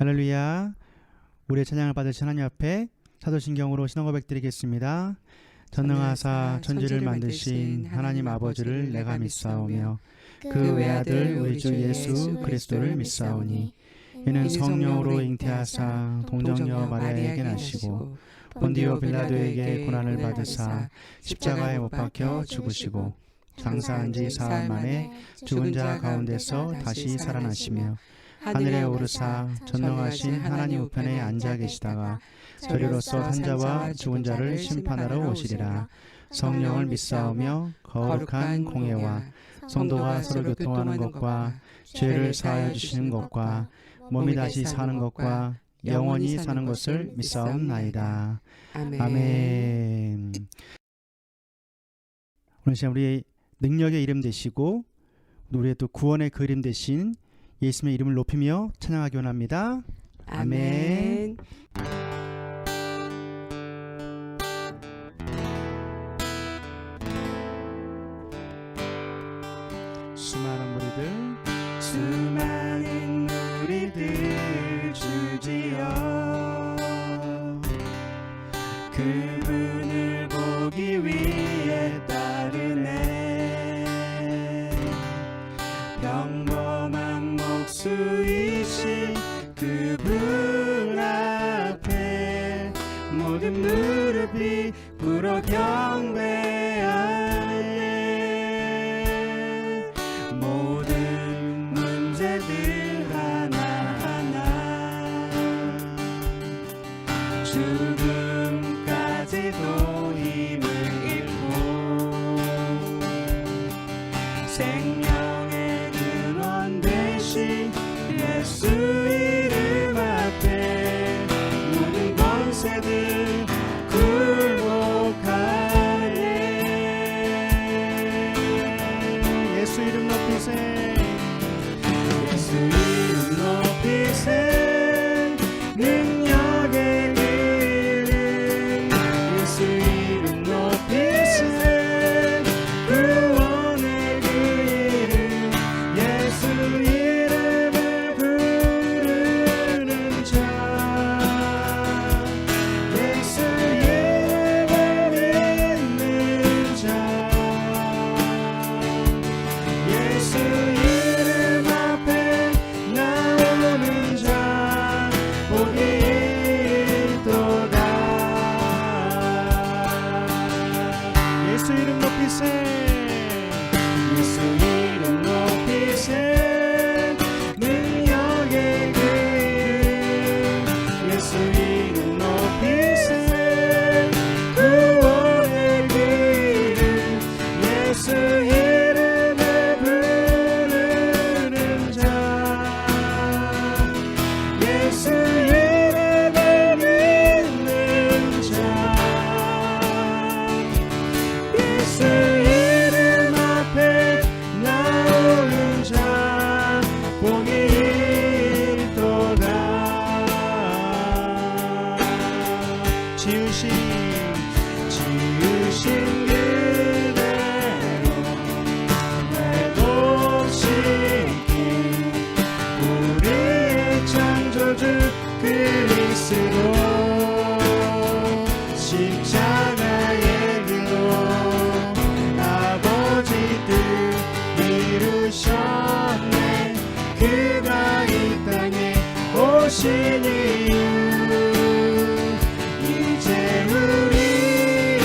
할렐루야. 우리의 찬양을 받으신 하나님 앞에 사도신경으로 신앙 고백드리겠습니다. 전능하사 천지를 만드신 하나님 아버지를 내가 믿사오며 그 외아들 우리 주 예수 그리스도를 믿사오니 이는 성령으로 잉태하사 동정녀 마리아에게 나시고 본디오 빌라도에게 고난을 받으사 십자가에 못 박혀 죽으시고 장사한 지 사흘 만에 죽은 자 가운데서 다시 살아나시며 하늘에 오르사 전능하신 하나님 우편에 앉아 계시다가 저리로서 산자와 죽은 자를 심판하러 오시리라. 성령을 믿사오며 거룩한 공예와 성도가 서로 교통하는 것과 죄를 사하여 주시는 것과 몸이 다시 사는 것과 영원히 사는 것을 믿사옵나이다. 아멘. 오늘 시간 우리의 능력의 이름 되시고 우리의 또 구원의 그 이름 되신 예수님의 이름을 높이며 찬양하기 원합니다. 아멘. 수많은 무리들 주지어 그분을 보기 위해 따르네. 평범한 목수이신 그분 앞에 모든 무릎이 꿇어 경배하네. 모든 문제들 하나하나 죽음까지도 힘을 잃고 생명의 근원 되신 예수 이름 앞에 모든 권세들 굴복하네. 예수 이름 높이세. 예수 이름 높이세. 능력의 그 이름. 예수 이름 높이세. 구원의 그 이름. 예수 이름을 부르는 자. 예수 이름을 믿는 자. 예수 이름 앞에 나오는 자 복이 있도다. 예수 이름 높이세. 예수 이름 높이세. 능력의 그 이름. 예수 이름 높이세. 구원의 그 이름. 예수 이름을 부르는 자. 예수 이름을 믿는 자. 예수 이름 앞에 나오는 자 복이 있도다. 지으신 그대로 회복시킨 우리의 창조주 그리스도 십자가의 길로 아버지 뜻 이루셨네. 그가 이 땅에 오신 이유 이제 우리에게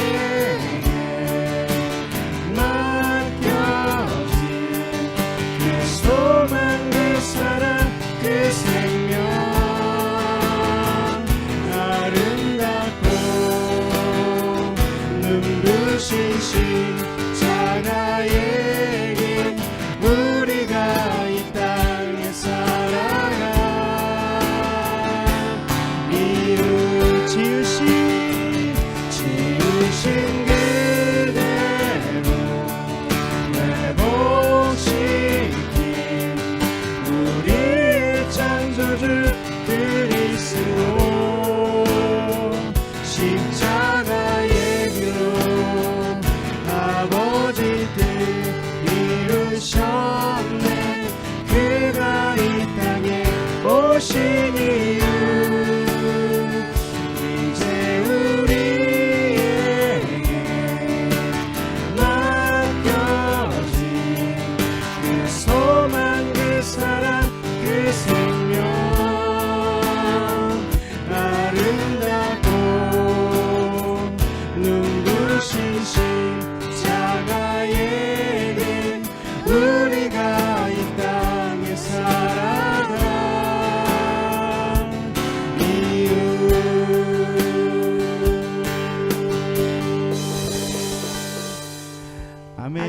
맡겨진 그 소망 그 사랑 그 생명 아름답고 눈부신 십자가의 길 우리가 이 땅에 살아가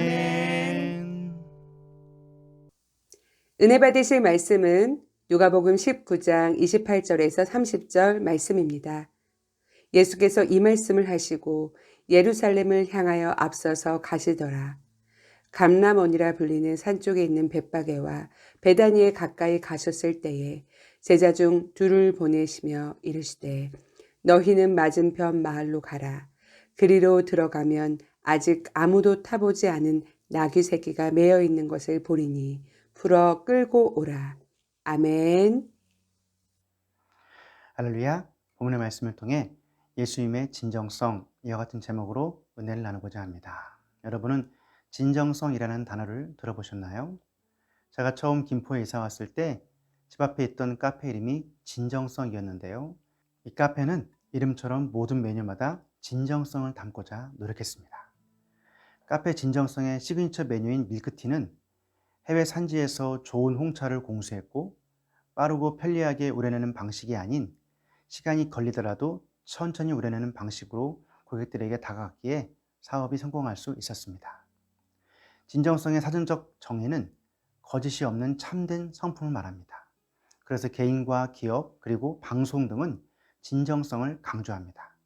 아멘. 은혜 받으실 말씀은 누가복음 19장 28절에서 30절 말씀입니다. 예수께서 이 말씀을 하시고 예루살렘을 향하여 앞서서 가시더라. 감람원이라 불리는 산 쪽에 있는 벳바게와 베다니에 가까이 가셨을 때에 제자 중 둘을 보내시며 이르시되 너희는 맞은편 마을로 가라. 그리로 들어가면 아직 아무도 타보지 않은 나귀 새끼가 매여 있는 것을 보리니 풀어 끌고 오라. 아멘. 할렐루야. 본문의 말씀을 통해 예수님의 진정성, 이와 같은 제목으로 은혜를 나누고자 합니다. 여러분은 진정성이라는 단어를 들어보셨나요? 제가 처음 김포에 이사 왔을 때 집 앞에 있던 카페 이름이 진정성이었는데요. 이 카페는 이름처럼 모든 메뉴마다 진정성을 담고자 노력했습니다. 카페 진정성의 시그니처 메뉴인 밀크티는 해외 산지에서 좋은 홍차를 공수했고, 빠르고 편리하게 우려내는 방식이 아닌 시간이 걸리더라도 천천히 우려내는 방식으로 고객들에게 다가갔기에 사업이 성공할 수 있었습니다. 진정성의 사전적 정의는 거짓이 없는 참된 성품을 말합니다. 그래서 개인과 기업 그리고 방송 등은 진정성을 강조합니다.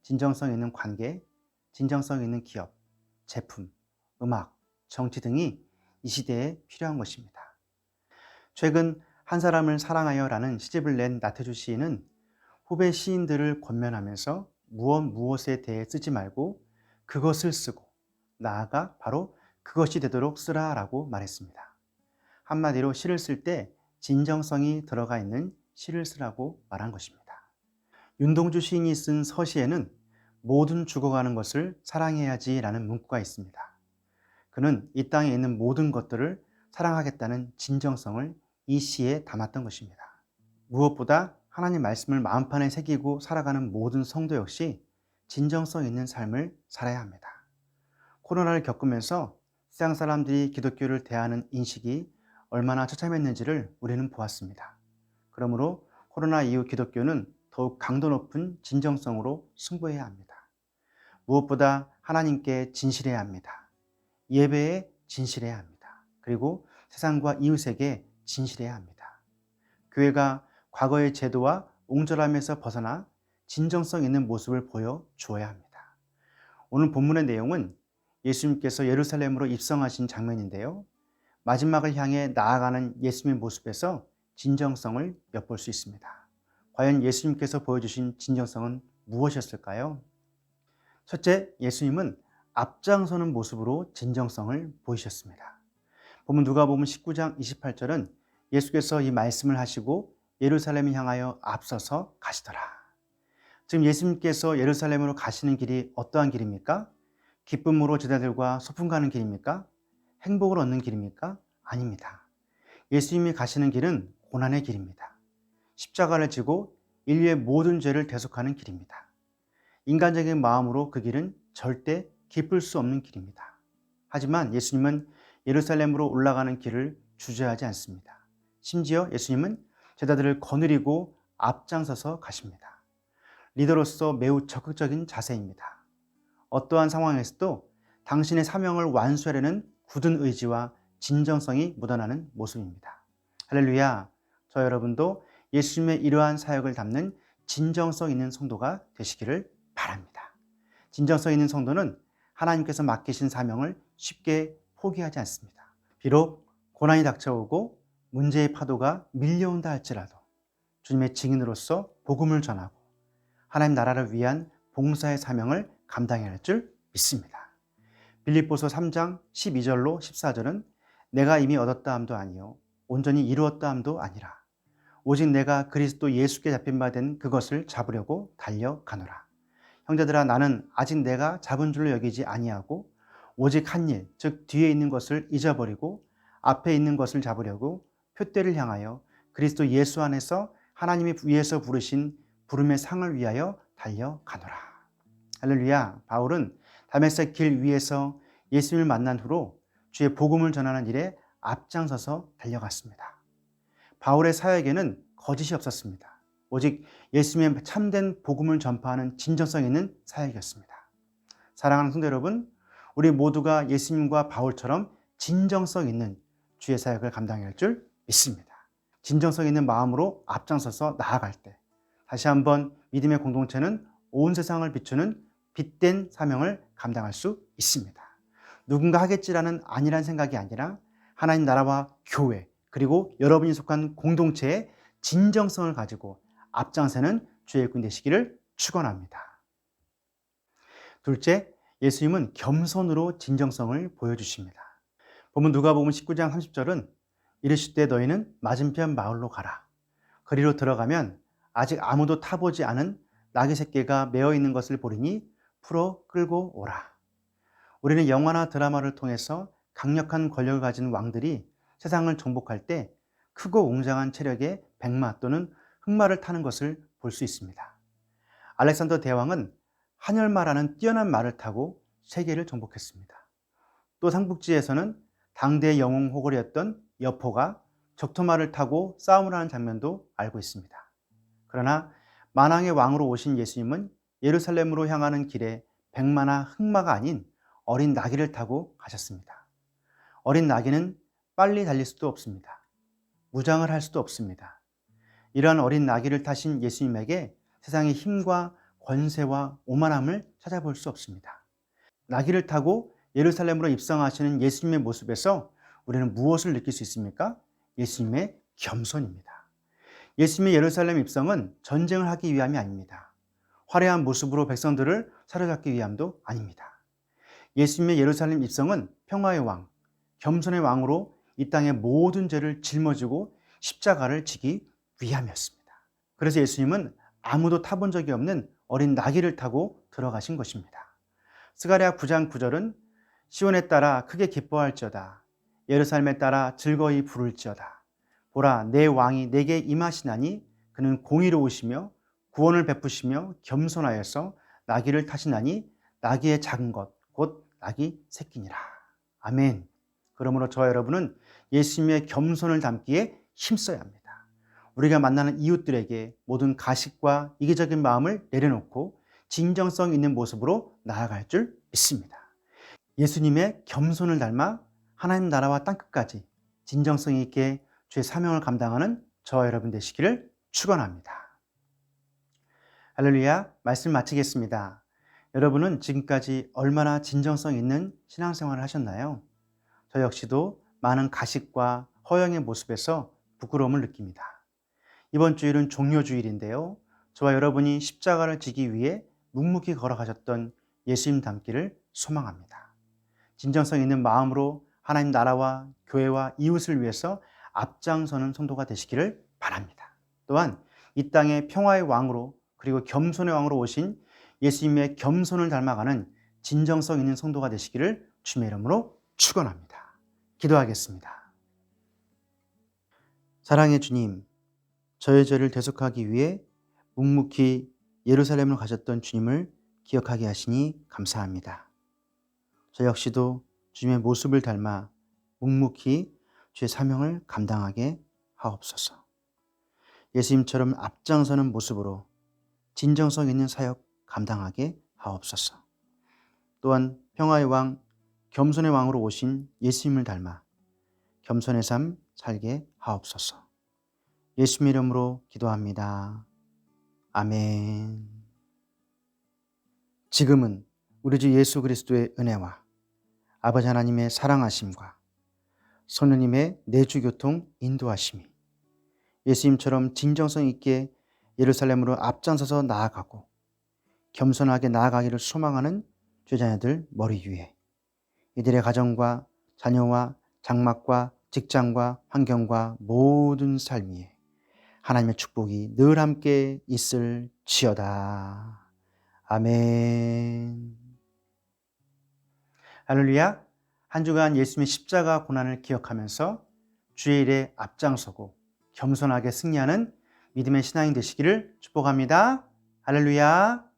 진정성 있는 관계, 진정성 있는 기업, 제품, 음악, 정치 등이 이 시대에 필요한 것입니다. 최근 한 사람을 사랑하여라는 시집을 낸 나태주 시인은 후배 시인들을 권면하면서 무엇에 대해 쓰지 말고 그것을 쓰고 나아가 바로 그것이 되도록 쓰라라고 말했습니다. 한마디로 시를 쓸 때 진정성이 들어가 있는 시를 쓰라고 말한 것입니다. 윤동주 시인이 쓴 서시에는 모든 죽어가는 것을 사랑해야지 라는 문구가 있습니다. 그는 이 땅에 있는 모든 것들을 사랑하겠다는 진정성을 이 시에 담았던 것입니다. 무엇보다 하나님 말씀을 마음판에 새기고 살아가는 모든 성도 역시 진정성 있는 삶을 살아야 합니다. 코로나를 겪으면서 세상 사람들이 기독교를 대하는 인식이 얼마나 처참했는지를 우리는 보았습니다. 그러므로 코로나 이후 기독교는 더욱 강도 높은 진정성으로 승부해야 합니다. 무엇보다 하나님께 진실해야 합니다. 예배에 진실해야 합니다. 그리고 세상과 이웃에게 진실해야 합니다. 교회가 과거의 제도와 옹졸함에서 벗어나 진정성 있는 모습을 보여주어야 합니다. 오늘 본문의 내용은 예수님께서 예루살렘으로 입성하신 장면인데요. 마지막을 향해 나아가는 예수님의 모습에서 진정성을 엿볼 수 있습니다. 과연 예수님께서 보여주신 진정성은 무엇이었을까요? 첫째, 예수님은 앞장서는 모습으로 진정성을 보이셨습니다. 본문 누가복음 19장 28절은 예수께서 이 말씀을 하시고 예루살렘을 향하여 앞서서 가시더라. 지금 예수님께서 예루살렘으로 가시는 길이 어떠한 길입니까? 기쁨으로 제자들과 소풍 가는 길입니까? 행복을 얻는 길입니까? 아닙니다. 예수님이 가시는 길은 고난의 길입니다. 십자가를 지고 인류의 모든 죄를 대속하는 길입니다. 인간적인 마음으로 그 길은 절대 기쁠 수 없는 길입니다. 하지만 예수님은 예루살렘으로 올라가는 길을 주저하지 않습니다. 심지어 예수님은 제자들을 거느리고 앞장서서 가십니다. 리더로서 매우 적극적인 자세입니다. 어떠한 상황에서도 당신의 사명을 완수하려는 굳은 의지와 진정성이 묻어나는 모습입니다. 할렐루야! 저 여러분도 예수님의 이러한 사역을 담는 진정성 있는 성도가 되시기를 바랍니다. 진정성 있는 성도는 하나님께서 맡기신 사명을 쉽게 포기하지 않습니다. 비록 고난이 닥쳐오고 문제의 파도가 밀려온다 할지라도 주님의 증인으로서 복음을 전하고 하나님 나라를 위한 봉사의 사명을 감당해야 할 줄 믿습니다. 빌립보서 3장 12절로 14절은 내가 이미 얻었다 함도 아니요 온전히 이루었다 함도 아니라 오직 내가 그리스도 예수께 잡힌 바 된 그것을 잡으려고 달려가노라. 형제들아 나는 아직 내가 잡은 줄로 여기지 아니하고 오직 한 일, 즉 뒤에 있는 것을 잊어버리고 앞에 있는 것을 잡으려고 표대를 향하여 그리스도 예수 안에서 하나님이 위에서 부르신 부름의 상을 위하여 달려가노라. 할렐루야. 바울은 다메섹 길 위에서 예수님을 만난 후로 주의 복음을 전하는 일에 앞장서서 달려갔습니다. 바울의 사역에는 거짓이 없었습니다. 오직 예수님의 참된 복음을 전파하는 진정성 있는 사역이었습니다. 사랑하는 성도 여러분, 우리 모두가 예수님과 바울처럼 진정성 있는 주의 사역을 감당해야 할 줄 믿습니다. 진정성 있는 마음으로 앞장서서 나아갈 때 다시 한번 믿음의 공동체는 온 세상을 비추는 빛된 사명을 감당할 수 있습니다. 누군가 하겠지라는 아니란 생각이 아니라 하나님 나라와 교회 그리고 여러분이 속한 공동체의 진정성을 가지고 앞장서는 주의 일꾼 되시기를 축원합니다. 둘째, 예수님은 겸손으로 진정성을 보여주십니다. 본문 누가복음 19장 30절은 이르실 때 너희는 맞은편 마을로 가라. 거리로 들어가면 아직 아무도 타보지 않은 나귀 새끼가 매어 있는 것을 보리니 풀어 끌고 오라. 우리는 영화나 드라마를 통해서 강력한 권력을 가진 왕들이 세상을 정복할 때 크고 웅장한 체력의 백마 또는 흑마를 타는 것을 볼 수 있습니다. 알렉산더 대왕은 한열마라는 뛰어난 말을 타고 세계를 정복했습니다. 또 삼국지에서는 당대의 영웅 호걸이었던 여포가 적토마를 타고 싸움을 하는 장면도 알고 있습니다. 그러나 만왕의 왕으로 오신 예수님은 예루살렘으로 향하는 길에 백마나 흑마가 아닌 어린 나귀를 타고 가셨습니다. 어린 나귀는 빨리 달릴 수도 없습니다. 무장을 할 수도 없습니다. 이러한 어린 나귀를 타신 예수님에게 세상의 힘과 권세와 오만함을 찾아볼 수 없습니다. 나귀를 타고 예루살렘으로 입성하시는 예수님의 모습에서 우리는 무엇을 느낄 수 있습니까? 예수님의 겸손입니다. 예수님의 예루살렘 입성은 전쟁을 하기 위함이 아닙니다. 화려한 모습으로 백성들을 사로잡기 위함도 아닙니다. 예수님의 예루살렘 입성은 평화의 왕, 겸손의 왕으로 이 땅의 모든 죄를 짊어지고 십자가를 지기 위함이었습니다. 그래서 예수님은 아무도 타본 적이 없는 어린 나귀를 타고 들어가신 것입니다. 스가랴 9장 9절은 시온에 따라 크게 기뻐할지어다. 예루살렘에 따라 즐거이 부를지어다. 보라, 내 왕이 내게 임하시나니 그는 공의로우시며 구원을 베푸시며 겸손하여서 나귀를 타시나니 나귀의 작은 것 곧 나귀 새끼니라. 아멘. 그러므로 저와 여러분은 예수님의 겸손을 담기에 힘써야 합니다. 우리가 만나는 이웃들에게 모든 가식과 이기적인 마음을 내려놓고 진정성 있는 모습으로 나아갈 줄 믿습니다. 예수님의 겸손을 닮아 하나님 나라와 땅끝까지 진정성 있게 주의 사명을 감당하는 저와 여러분 되시기를 축원합니다. 할렐루야, 말씀 마치겠습니다. 여러분은 지금까지 얼마나 진정성 있는 신앙생활을 하셨나요? 저 역시도 많은 가식과 허영의 모습에서 부끄러움을 느낍니다. 이번 주일은 종료주일인데요. 저와 여러분이 십자가를 지기 위해 묵묵히 걸어가셨던 예수님 닮기를 소망합니다. 진정성 있는 마음으로 하나님 나라와 교회와 이웃을 위해서 앞장서는 성도가 되시기를 바랍니다. 또한 이 땅의 평화의 왕으로 그리고 겸손의 왕으로 오신 예수님의 겸손을 닮아가는 진정성 있는 성도가 되시기를 주님의 이름으로 축원합니다. 기도하겠습니다. 사랑의 주님, 저의 죄를 대속하기 위해 묵묵히 예루살렘을 가셨던 주님을 기억하게 하시니 감사합니다. 저 역시도 주님의 모습을 닮아 묵묵히 주의 사명을 감당하게 하옵소서. 예수님처럼 앞장서는 모습으로 진정성 있는 사역 감당하게 하옵소서. 또한 평화의 왕, 겸손의 왕으로 오신 예수님을 닮아 겸손의 삶 살게 하옵소서. 예수님 이름으로 기도합니다. 아멘. 지금은 우리 주 예수 그리스도의 은혜와 아버지 하나님의 사랑하심과 성령님의 내주교통 인도하심이 예수님처럼 진정성 있게 예루살렘으로 앞장서서 나아가고 겸손하게 나아가기를 소망하는 주자녀들 머리 위에 이들의 가정과 자녀와 장막과 직장과 환경과 모든 삶 위에 하나님의 축복이 늘 함께 있을지어다. 아멘. 할렐루야. 한 주간 예수님의 십자가 고난을 기억하면서 주의 일에 앞장서고 겸손하게 승리하는 믿음의 신앙이 되시기를 축복합니다. 할렐루야.